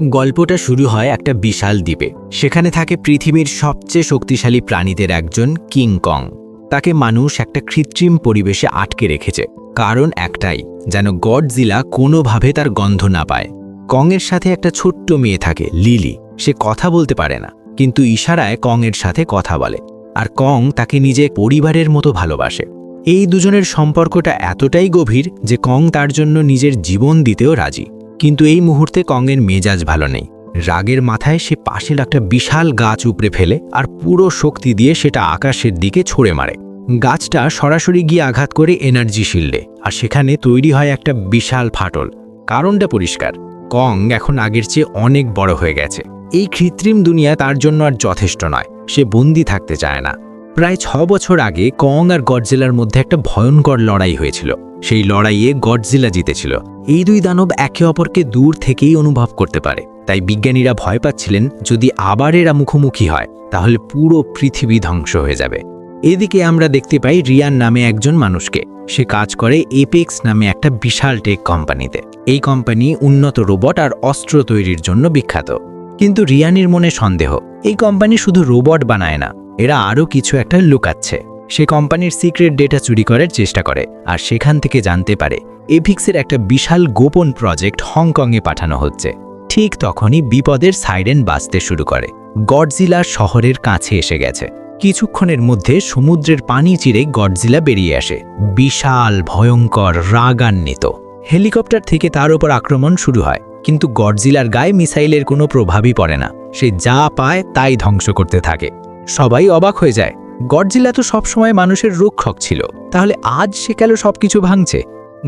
গল্পটা শুরু হয় একটা বিশাল দ্বীপে। সেখানে থাকে পৃথিবীর সবচেয়ে শক্তিশালী প্রাণীদের একজন কিং কং। তাকে মানুষ একটা কৃত্রিম পরিবেশে আটকে রেখেছে, কারণ একটাই, যেন গডজিলা কোনোভাবে তার গন্ধ না পায়। কংয়ের সাথে একটা ছোট্ট মেয়ে থাকে, লিলি। সে কথা বলতে পারে না, কিন্তু ইশারায় কংয়ের সাথে কথা বলে, আর কং তাকে নিজে পরিবারের মতো ভালোবাসে। এই দুজনের সম্পর্কটা এতটাই গভীর যে কং তার জন্য নিজের জীবন দিতেও রাজি। কিন্তু এই মুহূর্তে কংয়ের মেজাজ ভালো নেই। রাগের মাথায় সে পাশের একটা বিশাল গাছ উপড়ে ফেলে আর পুরো শক্তি দিয়ে সেটা আকাশের দিকে ছুঁড়ে মারে। গাছটা সরাসরি গিয়ে আঘাত করে এনার্জি শিল্ডে, আর সেখানে তৈরি হয় একটা বিশাল ফাটল। কারণটা পরিষ্কার, কং এখন আগের চেয়ে অনেক বড় হয়ে গেছে। এই কৃত্রিম দুনিয়া তার জন্য আর যথেষ্ট নয়। সে বন্দি থাকতে চায় না। প্রায় 6 বছর আগে কং আর গডজিলার মধ্যে একটা ভয়ঙ্কর লড়াই হয়েছিল। সেই লড়াইয়ে গডজিলা জিতেছিল। এই দুই দানব একে অপরকে দূর থেকেই অনুভব করতে পারে, তাই বিজ্ঞানীরা ভয় পাচ্ছিলেন যদি আবার এরা মুখোমুখি হয় তাহলে পুরো পৃথিবী ধ্বংস হয়ে যাবে। এদিকে আমরা দেখতে পাই রিয়ান নামে একজন মানুষকে। সে কাজ করে এপেক্স নামে একটা বিশাল টেক কোম্পানিতে। এই কোম্পানি উন্নত রোবট আর অস্ত্র তৈরির জন্য বিখ্যাত। কিন্তু রিয়ানের মনে সন্দেহ, এই কোম্পানি শুধু রোবট বানায় না, এরা আরও কিছু একটা লুকাচ্ছে। সে কোম্পানির সিক্রেট ডেটা চুরি করার চেষ্টা করে, আর সেখান থেকে জানতে পারে এপিক্সের একটা বিশাল গোপন প্রজেক্ট হংকংয়ে পাঠানো হচ্ছে। ঠিক তখনই বিপদের সাইরেন বাজতে শুরু করে। গডজিলা শহরের কাছে এসে গেছে। কিছুক্ষণের মধ্যে সমুদ্রের পানি চিরে গডজিলা বেরিয়ে আসে, বিশাল, ভয়ঙ্কর, রাগান্বিত। হেলিকপ্টার থেকে তার উপর আক্রমণ শুরু হয়, কিন্তু গডজিলার গায়ে মিসাইলের কোনো প্রভাবই পড়ে না। সে যা পায় তাই ধ্বংস করতে থাকে। সবাই অবাক হয়ে যায়, গডজিলা তো সবসময় মানুষের রক্ষক ছিল, তাহলে আজ সে কেন সবকিছু ভাঙছে?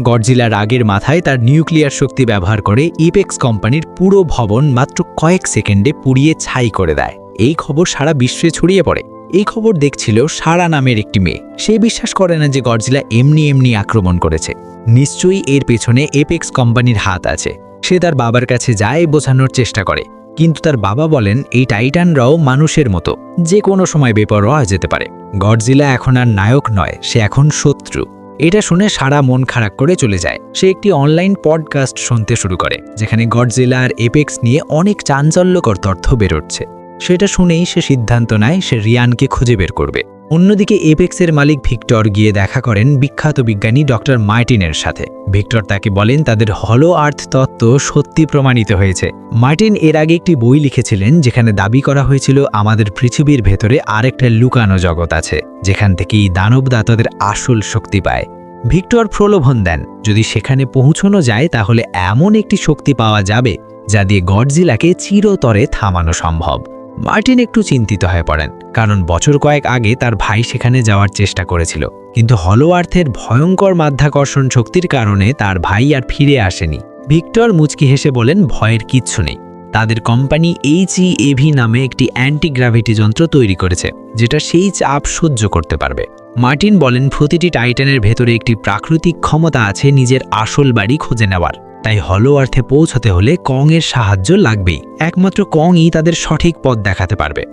গডজিলা রাগের মাথায় তার নিউক্লিয়ার শক্তি ব্যবহার করে ইপেক্স কোম্পানির পুরো ভবন মাত্র কয়েক সেকেন্ডে পুড়িয়ে ছাই করে দেয়। এই খবর সারা বিশ্বে ছড়িয়ে পড়ে। এই খবর দেখছিল সারা নামের একটি মেয়ে। সে বিশ্বাস করে না যে গডজিলা এমনি আক্রমণ করেছে। নিশ্চয়ই এর পেছনে এপেক্স কোম্পানির হাত আছে। সে তার বাবার কাছে যায়, বোঝানোর চেষ্টা করে, কিন্তু তার বাবা বলেন এই টাইটানরাও মানুষের মতো, যে কোনো সময় বেপরোয়া হয়ে যেতে পারে। গডজিলা এখন আর নায়ক নয়, সে এখন শত্রু। এটা শুনে সারা মন খারাপ করে চলে যায়। সে একটি অনলাইন পডকাস্ট শুনতে শুরু করে, যেখানে গডজিলা আর এপেক্স নিয়ে অনেক চাঞ্চল্যকর তথ্য বেরোচ্ছে। সেটা শুনেই সে সিদ্ধান্ত নেয় সে রিয়ানকে খুঁজে বের করবে। অন্যদিকে এপেক্সের মালিক ভিক্টর গিয়ে দেখা করেন বিখ্যাত বিজ্ঞানী ডক্টর মার্টিনের সাথে। ভিক্টর তাকে বলেন তাদের হলো আর্থ তত্ত্ব সত্যি প্রমাণিত হয়েছে। মার্টিন এর আগে একটি বই লিখেছিলেন যেখানে দাবি করা হয়েছিল আমাদের পৃথিবীর ভেতরে আরেকটা লুকানো জগৎ আছে, যেখান থেকেই দানবরা তাদের আসল শক্তি পায়। ভিক্টর প্রলোভন দেন, যদি সেখানে পৌঁছানো যায় তাহলে এমন একটি শক্তি পাওয়া যাবে যা দিয়ে গডজিলাকে চিরতরে থামানো সম্ভব। মার্টিন একটু চিন্তিত হয়ে পড়েন, কারণ বছর কয়েক আগে তার ভাই সেখানে যাওয়ার চেষ্টা করেছিল, কিন্তু হলো আর্থের ভয়ঙ্কর মাধ্যাকর্ষণ শক্তির কারণে তার ভাই আর ফিরে আসেনি। ভিক্টর মুচকি হেসে বলেন ভয়ের কিচ্ছু নেই। তাদের কোম্পানি HEAV নামে একটি অ্যান্টি গ্র্যাভিটি যন্ত্র তৈরি করেছে, যেটা সেই চাপ সহ্য করতে পারবে। মার্টিন বলেন প্রতিটি টাইটানের ভেতরে একটি প্রাকৃতিক ক্ষমতা আছে নিজের আসল বাড়ি খুঁজে নেওয়ার, তাই হলো আর্থে পৌঁছতে হলে কংয়ের সাহায্য লাগবেই। একমাত্র কংই তাদের সঠিক পথ দেখাতে পারবে।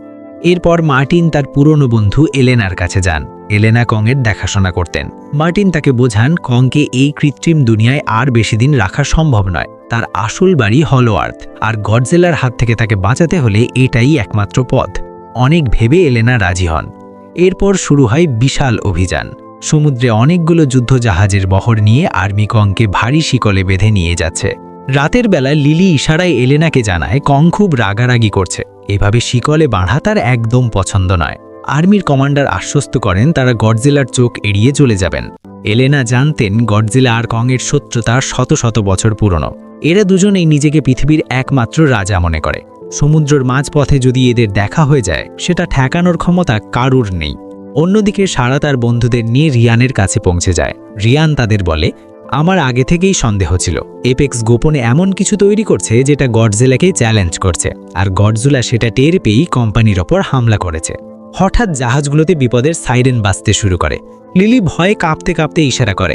এরপর মার্টিন তার পুরনো বন্ধু এলেনার কাছে যান। এলেনা কংয়ের দেখাশোনা করতেন। মার্টিন তাকে বোঝান কংকে এই কৃত্রিম দুনিয়ায় আর বেশি দিন রাখা সম্ভব নয়। তার আসল বাড়ি হলো আর্থ, আর গডজিলার হাত থেকে তাকে বাঁচাতে হলে এটাই একমাত্র পথ। অনেক ভেবে এলেনা রাজি হন। এরপর শুরু হয় বিশাল অভিযান। সমুদ্রে অনেকগুলো যুদ্ধ জাহাজের বহর নিয়ে আর্মি কংকে ভারী শিকলে বেঁধে নিয়ে যাচ্ছে। রাতের বেলা লিলি ইশারায় এলেনাকে জানায় কং খুব রাগারাগি করছে, এভাবে শিকলে বাঁধা তার একদম পছন্দ নয়। আর্মির কমান্ডার আশ্বস্ত করেন তারা গডজিলার চোখ এড়িয়ে চলে যাবেন। এলেনা জানতেন গডজিলা আর কংয়ের শত্রুতা শত শত বছর পুরনো। এরা দুজনেই নিজেকে পৃথিবীর একমাত্র রাজা মনে করে। সমুদ্রের মাঝপথে যদি এদের দেখা হয়ে যায় সেটা ঠেকানোর ক্ষমতা কারুর নেই। অন্যদিকে সারা তার বন্ধুদের নিয়ে রিয়ানের কাছে পৌঁছে যায়। রিয়ান তাদের বলে আমার আগে থেকেই সন্দেহ ছিল এপেক্স গোপনে এমন কিছু তৈরি করছে যেটা গডজিলাকে চ্যালেঞ্জ করছে, আর গডজিলা সেটা টের পেয়েই কোম্পানির ওপর হামলা করেছে। হঠাৎ জাহাজগুলোতে বিপদের সাইরেন বাজতে শুরু করে। লিলি ভয়ে কাঁপতে কাঁপতে ইশারা করে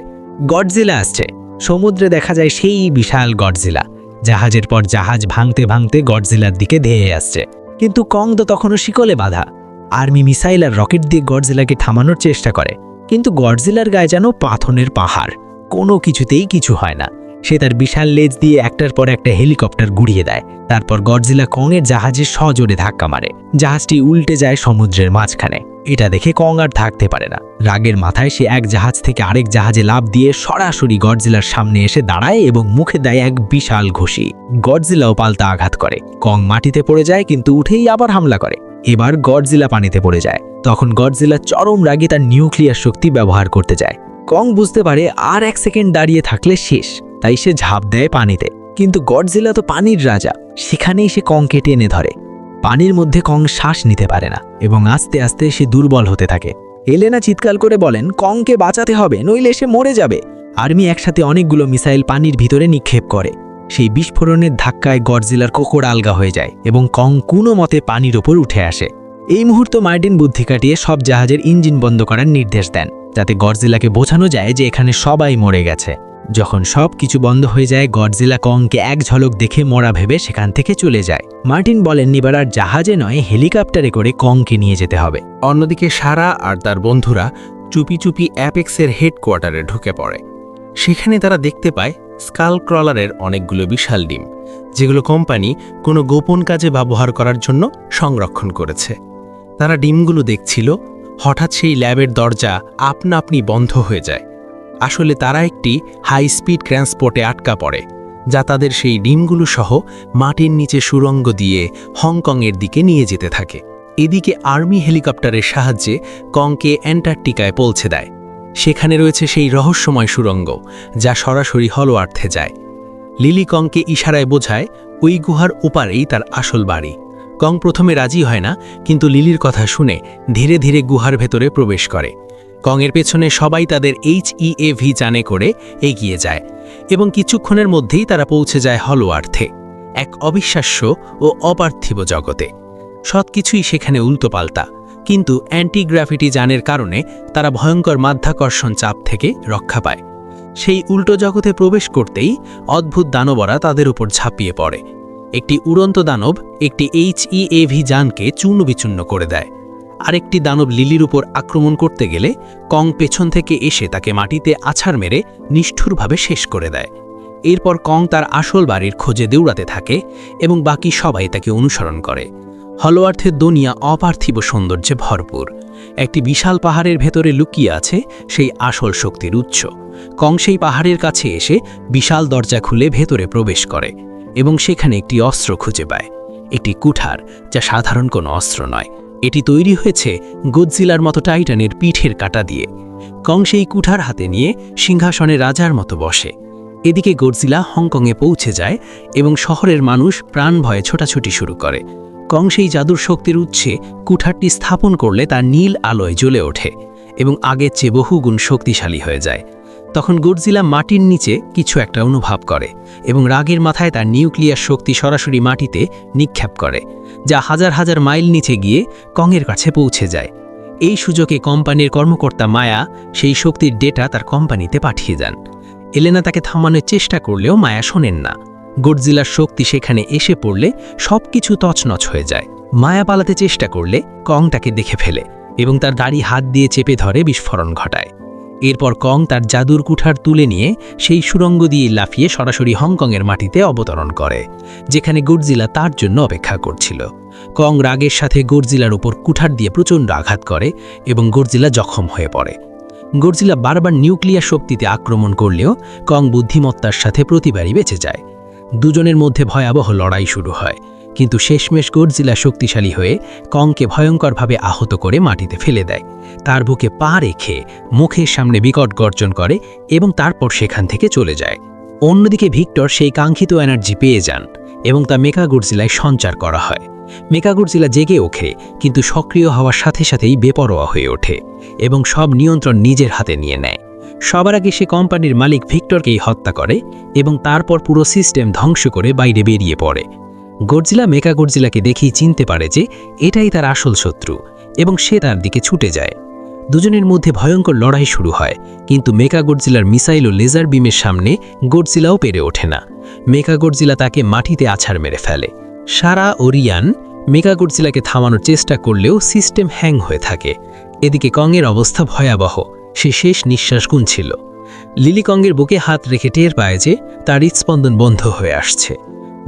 গডজিলা আসছে। সমুদ্রে দেখা যায় সেই বিশাল গডজিলা। জাহাজের পর জাহাজ ভাঙতে ভাঙতে গডজিলার দিকে ধেয়ে আসছে, কিন্তু কং তো তখনও শিকলে বাঁধা। আর্মি মিসাইল আর রকেট দিয়ে গডজিলাকে থামানোর চেষ্টা করে, কিন্তু গডজিলার গায়ে যেন পাথরের পাহাড়, কোনো কিছুতেই কিছু হয় না। সে তার বিশাল লেজ দিয়ে একটার পর একটা হেলিকপ্টার গুড়িয়ে দেয়। তারপর গডজিলা কংয়ের জাহাজে সজোরে ধাক্কা মারে। জাহাজটি উল্টে যায় সমুদ্রের মাঝখানে। এটা দেখে কং আর থাকতে পারে না। রাগের মাথায় সে এক জাহাজ থেকে আরেক জাহাজে লাফ দিয়ে সরাসরি গডজিলার সামনে এসে দাঁড়ায় এবং মুখে দেয় এক বিশাল ঘুষি। গডজিলাও পাল্টা আঘাত করে। কং মাটিতে পড়ে যায়, কিন্তু উঠেই আবার হামলা করে। এবার গডজিলা পানিতে পড়ে যায়। তখন গডজিলা চরম রাগে তার নিউক্লিয়ার শক্তি ব্যবহার করতে যায়। কং বুঝতে পারে আর 1 সেকেন্ড দাঁড়িয়ে থাকলে শেষ, তাই সে ঝাঁপ দেয় পানিতে। কিন্তু গডজিলা তো পানির রাজা, সেখানেই সে কংকে টেনে ধরে। পানির মধ্যে কং শ্বাস নিতে পারে না এবং আস্তে আস্তে সে দুর্বল হতে থাকে। এলেনা চিৎকার করে বলেন, কংকে বাঁচাতে হবে, নইলে সে মরে যাবে। আর্মি একসাথে অনেকগুলো মিসাইল পানির ভিতরে নিক্ষেপ করে। সেই বিস্ফোরণের ধাক্কায় গডজিলার কোকড় আলগা হয়ে যায় এবং কং কোনো মতে পানির ওপর উঠে আসে। এই মুহূর্তে মার্টিন বুদ্ধি কাটিয়ে সব জাহাজের ইঞ্জিন বন্ধ করার নির্দেশ দেন, যাতে গডজিলাকে বোঝানো যায় যে এখানে সবাই মরে গেছে। যখন সব কিছু বন্ধ হয়ে যায়, গডজিলা কংকে এক ঝলক দেখে মরা ভেবে সেখান থেকে চলে যায়। মার্টিন বলেন এবার আর জাহাজে নয়, হেলিকপ্টারে করে কংকে নিয়ে যেতে হবে। অন্যদিকে সারা আর তার বন্ধুরা চুপি চুপি অ্যাপেক্সের হেডকোয়ার্টারে ঢুকে পড়ে। সেখানে তারা দেখতে পায় স্কাল ক্রলারের অনেকগুলো বিশাল ডিম, যেগুলো কোম্পানি কোনো গোপন কাজে ব্যবহার করার জন্য সংরক্ষণ করেছে। তারা ডিমগুলো দেখছিল, হঠাৎ সেই ল্যাবের দরজা আপনা আপনি বন্ধ হয়ে যায়। আসলে তারা একটি হাই স্পিড ট্রান্সপোর্টে আটকা পড়ে, যা তাদের সেই ডিমগুলো সহ মাটির নিচে সুড়ঙ্গ দিয়ে হংকংয়ের দিকে নিয়ে যেতে থাকে। এদিকে আর্মি হেলিকপ্টারের সাহায্যে কংকে অ্যান্টার্কটিকায় পৌঁছে দেয়। সেখানে রয়েছে সেই রহস্যময় সুড়ঙ্গ, যা সরাসরি হলো আর্থে যায়। লিলি কংকে ইশারায় বোঝায় ওই গুহার ওপারেই তার আসল বাড়ি। কং প্রথমে রাজি হয় না, কিন্তু লিলির কথা শুনে ধীরে ধীরে গুহার ভেতরে প্রবেশ করে। কংয়ের পেছনে সবাই তাদের HEAV যানে করে এগিয়ে যায় এবং কিছুক্ষণের মধ্যেই তারা পৌঁছে যায় হলো আর্থে, এক অবিশ্বাস্য ও অপার্থিব জগতে। সবকিছুই সেখানে উল্টোপাল্টা, কিন্তু অ্যান্টিগ্রাভিটি যানের কারণে তারা ভয়ঙ্কর মাধ্যাকর্ষণ চাপ থেকে রক্ষা পায়। সেই উল্টো জগতে প্রবেশ করতেই অদ্ভুত দানবরা তাদের উপর ঝাঁপিয়ে পড়ে। একটি উড়ন্ত দানব একটি HEAV যানকে চূর্ণবিচূর্ণ করে দেয়। আরেকটি দানব লিলির উপর আক্রমণ করতে গেলে কং পেছন থেকে এসে তাকে মাটিতে আছাড় মেরে নিষ্ঠুরভাবে শেষ করে দেয়। এরপর কং তার আসল বাড়ির খোঁজে দৌড়াতে থাকে এবং বাকি সবাই তাকে অনুসরণ করে। হলো আর্থের দুনিয়া অপার্থিব সৌন্দর্যে ভরপুর। একটি বিশাল পাহাড়ের ভেতরে লুকিয়ে আছে সেই আসল শক্তির উৎস। কং সেই পাহাড়ের কাছে এসে বিশাল দরজা খুলে ভেতরে প্রবেশ করে এবং সেখানে একটি অস্ত্র খুঁজে পায়, একটি কুঠার, যা সাধারণ কোনো অস্ত্র নয়। এটি তৈরি হয়েছে গডজিলার মতো টাইটানের পিঠের কাটা দিয়ে। কং সেই কুঠার হাতে নিয়ে সিংহাসনে রাজার মতো বসে। এদিকে গডজিলা হংকংয়ে পৌঁছে যায় এবং শহরের মানুষ প্রাণ ভয়ে ছোটাছুটি শুরু করে। কং সেই জাদুর শক্তির উৎসে কুঠারটি স্থাপন করলে তার নীল আলোয় জ্বলে ওঠে এবং আগের চেয়ে বহুগুণ শক্তিশালী হয়ে যায়। তখন গডজিলা মাটির নিচে কিছু একটা অনুভব করে এবং রাগের মাথায় তার নিউক্লিয়ার শক্তি সরাসরি মাটিতে নিক্ষেপ করে, যা হাজার হাজার মাইল নিচে গিয়ে কংয়ের কাছে পৌঁছে যায়। এই সুযোগে কোম্পানির কর্মকর্তা মায়া সেই শক্তির ডেটা তার কোম্পানিতে পাঠিয়ে যান। এলেনা তাকে থামানোর চেষ্টা করলেও মায়া শোনেন না। গডজিলার শক্তি সেখানে এসে পড়লে সবকিছু তছনছ হয়ে যায়। মায়া পালাতে চেষ্টা করলে কং তাকে দেখে ফেলে এবং তার দাড়ি হাত দিয়ে চেপে ধরে বিস্ফোরণ ঘটায়। এরপর কং তার জাদুর কুঠার তুলে নিয়ে সেই সুড়ঙ্গ দিয়ে লাফিয়ে সরাসরি হংকংয়ের মাটিতে অবতরণ করে, যেখানে গডজিলা তার জন্য অপেক্ষা করছিল। কং রাগের সাথে গডজিলার উপর কুঠার দিয়ে প্রচণ্ড আঘাত করে এবং গডজিলা জখম হয়ে পড়ে। গডজিলা বারবার নিউক্লিয়ার শক্তিতে আক্রমণ করলেও কং বুদ্ধিমত্তার সাথে প্রতিবারই বেঁচে যায়। দুজনের মধ্যে ভয়াবহ লড়াই শুরু হয়, কিন্তু শেষমেশ গডজিলা শক্তিশালী হয়ে কংকে ভয়ঙ্করভাবে আহত করে মাটিতে ফেলে দেয়। তার বুকে পা রেখে মুখের সামনে বিকট গর্জন করে এবং তারপর সেখান থেকে চলে যায়। অন্যদিকে ভিক্টর সেই কাঙ্ক্ষিত এনার্জি পেয়ে যান এবং তা মেকা গডজিলায় সঞ্চার করা হয়। মেকা গডজিলা জেগে ওঠে, কিন্তু সক্রিয় হওয়ার সাথে সাথেই বেপরোয়া হয়ে ওঠে এবং সব নিয়ন্ত্রণ নিজের হাতে নিয়ে নেয়। সবার আগে সে কোম্পানির মালিক ভিক্টরকেই হত্যা করে এবং তারপর পুরো সিস্টেম ধ্বংস করে বাইরে বেরিয়ে পড়ে। গডজিলা মেকা গডজিলাকে দেখেই চিনতে পারে যে এটাই তার আসল শত্রু এবং সে তার দিকে ছুটে যায়। দুজনের মধ্যে ভয়ঙ্কর লড়াই শুরু হয়, কিন্তু মেকা গডজিলার মিসাইল ও লেজার বিমের সামনে গডজিলাও পেরে ওঠে না। মেকা গডজিলা তাকে মাটিতে আছাড় মেরে ফেলে। সারা ও রিয়ান মেকা গডজিলাকে থামানোর চেষ্টা করলেও সিস্টেম হ্যাং হয়ে থাকে। এদিকে কংয়ের অবস্থা ভয়াবহ, সে শেষ নিঃশ্বাস গুনছিল। লিলি কংয়ের বুকে হাত রেখে টের পায় যে তার হৃদস্পন্দন বন্ধ হয়ে আসছে।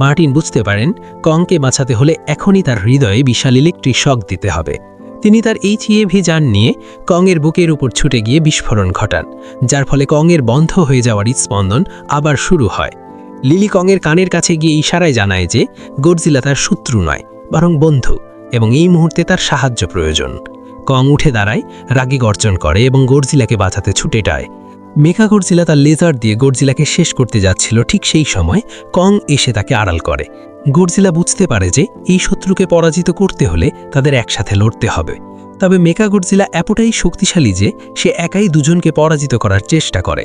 মার্টিন বুঝতে পারেন কংকে বাঁচাতে হলে এখনই তার হৃদয়ে বিশাল ইলেকট্রিক শক দিতে হবে। তিনি তার HEAV যান নিয়ে কংয়ের বুকের উপর ছুটে গিয়ে বিস্ফোরণ ঘটান, যার ফলে কংয়ের বন্ধ হয়ে যাওয়ার হৃদস্পন্দন আবার শুরু হয়। লিলি কংয়ের কানের কাছে গিয়ে ইশারায় জানায় যে গডজিলা তার শত্রু নয়, বরং বন্ধু, এবং এই মুহূর্তে তার সাহায্য প্রয়োজন। কং উঠে দাঁড়ায়, রাগে গর্জন করে এবং গডজিলাকে বাঁচাতে ছুটে যায়। মেকা গডজিলা তার লেজার দিয়ে গডজিলাকে শেষ করতে যাচ্ছিল, ঠিক সেই সময় কং এসে তাকে আড়াল করে। গডজিলা বুঝতে পারে যে এই শত্রুকে পরাজিত করতে হলে তাদের একসাথে লড়তে হবে। তবে মেকা গডজিলা এতটাই শক্তিশালী যে সে একাই দুজনকে পরাজিত করার চেষ্টা করে।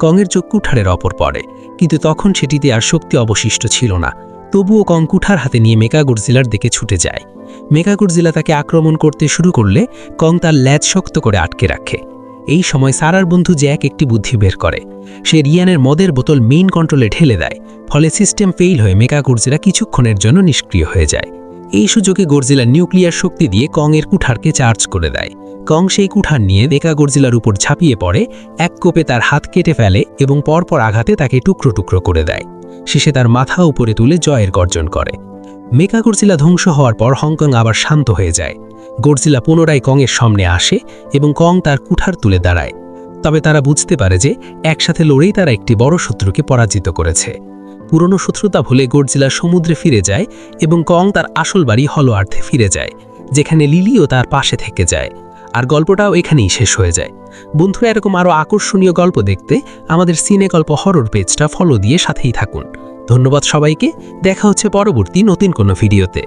কংয়ের চোখ কুঠারের ওপর পড়ে, কিন্তু তখন সেটিতে আর শক্তি অবশিষ্ট ছিল না। তবুও কং কুঠার হাতে নিয়ে মেকা গডজিলার দিকে ছুটে যায়। মেকা গডজিলা তাকে আক্রমণ করতে শুরু করলে কং তার ল্যাজ শক্ত করে আটকে রাখে। এই সময় সারার বন্ধু জ্যাক একটি বুদ্ধি বের করে। সে রিয়ানের মদের বোতল মেইন কন্ট্রোলে ঢেলে দেয়, ফলে সিস্টেম ফেইল হয়ে মেকা গডজিলা কিছুক্ষণের জন্য নিষ্ক্রিয় হয়ে যায়। এই সুযোগে গডজিলা নিউক্লিয়ার শক্তি দিয়ে কংয়ের কুঠারকে চার্জ করে দেয়। কং সেই কুঠার নিয়ে মেকা গডজিলার উপর ঝাঁপিয়ে পড়ে, এক কোপে তার হাত কেটে ফেলে এবং পরপর আঘাতে তাকে টুকরো টুকরো করে দেয়। শেষে তার মাথা উপরে তুলে জয়ের গর্জন করে। মেকা গডজিলা ধ্বংস হওয়ার পর হংকং আবার শান্ত হয়ে যায়। গডজিলা পুনরায় কংয়ের সামনে আসে এবং কং তার কুঠার তুলে দাঁড়ায়। তবে তারা বুঝতে পারে যে একসাথে লড়েই তারা একটি বড় শত্রুকে পরাজিত করেছে। পুরনো শত্রুতা ভুলে গডজিলা সমুদ্রে ফিরে যায় এবং কং তার আসল বাড়ি হলো আর্থে ফিরে যায়, যেখানে লিলিও তার পাশে থেকে যায়। আর গল্পটাও এখানেই শেষ হয়ে যায়। বন্ধুরা, এরকম আরও আকর্ষণীয় গল্প দেখতে আমাদের সিনে গল্প হরর পেজটা ফলো দিয়ে সাথেই থাকুন। ধন্যবাদ সবাইকে। দেখা হচ্ছে পরবর্তী নতুন কোনো ভিডিওতে।